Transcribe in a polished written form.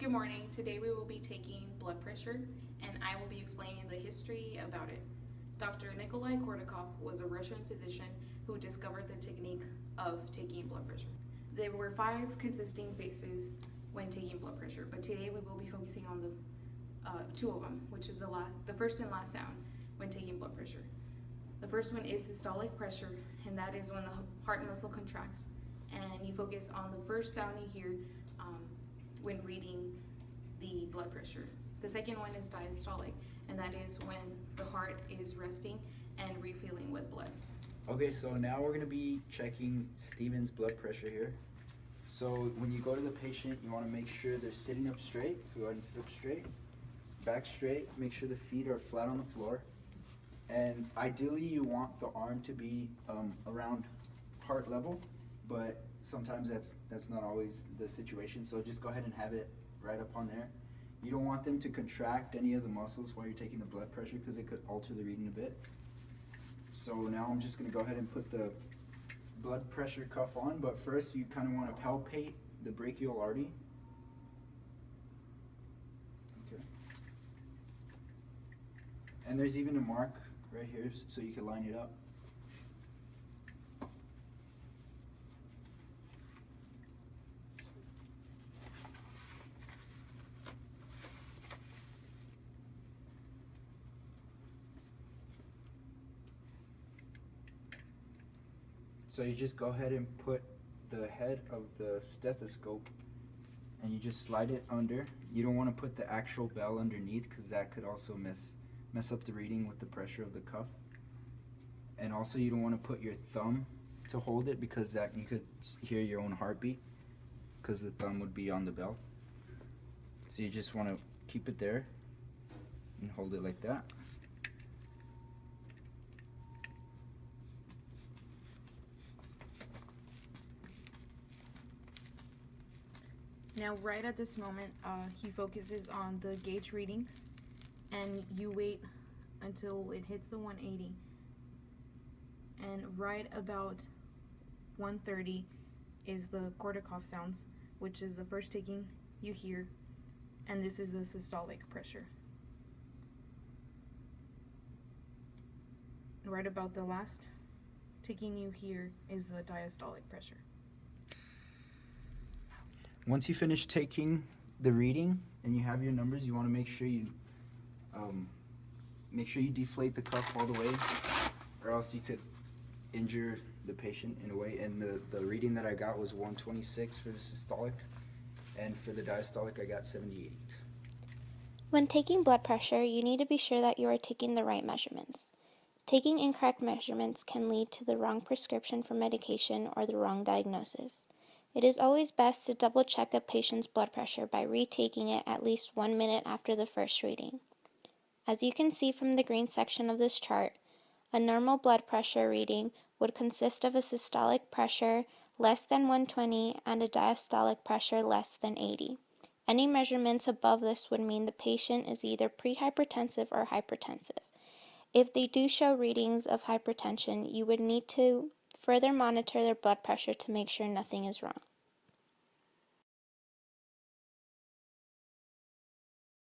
Good morning. Today we will be taking blood pressure and I will be explaining the history about it. Dr. Nikolai Kordakov was a Russian physician who discovered the technique of taking blood pressure. There were 5 consisting phases when taking blood pressure, but today we will be focusing on the 2 of them, which is the first and last sound when taking blood pressure. The first one is systolic pressure, and that is when the heart muscle contracts, and you focus on the first sound you hear when reading the blood pressure. The second one is diastolic, and that is when the heart is resting and refilling with blood. Okay, so now we're going to be checking Steven's blood pressure here. So when you go to the patient, you want to make sure they're sitting up straight. So go ahead and sit up straight, back straight, make sure the feet are flat on the floor. And ideally you want the arm to be around heart level, but sometimes that's not always the situation. So just go ahead and have it right up on there. You don't want them to contract any of the muscles while you're taking the blood pressure because it could alter the reading a bit. So now I'm just going to go ahead and put the blood pressure cuff on, but first you kind of want to palpate the brachial artery. Okay. And there's even a mark right here so you can line it up. So you just go ahead and put the head of the stethoscope and you just slide it under. You don't want to put the actual bell underneath because that could also mess up the reading with the pressure of the cuff. And also you don't want to put your thumb to hold it because that you could hear your own heartbeat because the thumb would be on the bell. So you just want to keep it there and hold it like that. Now, right at this moment, he focuses on the gauge readings, and you wait until it hits the 180. And right about 130 is the Kordakov sounds, which is the first taking you hear, and this is the systolic pressure. Right about the last taking you hear is the diastolic pressure. Once you finish taking the reading and you have your numbers, you want to make sure you deflate the cuff all the way, or else you could injure the patient in a way. And the reading that I got was 126 for the systolic, and for the diastolic I got 78. When taking blood pressure, you need to be sure that you are taking the right measurements. Taking incorrect measurements can lead to the wrong prescription for medication or the wrong diagnosis. It is always best to double check a patient's blood pressure by retaking it at least 1 minute after the first reading. As you can see from the green section of this chart, a normal blood pressure reading would consist of a systolic pressure less than 120 and a diastolic pressure less than 80. Any measurements above this would mean the patient is either prehypertensive or hypertensive. If they do show readings of hypertension, you would need to further monitor their blood pressure to make sure nothing is wrong.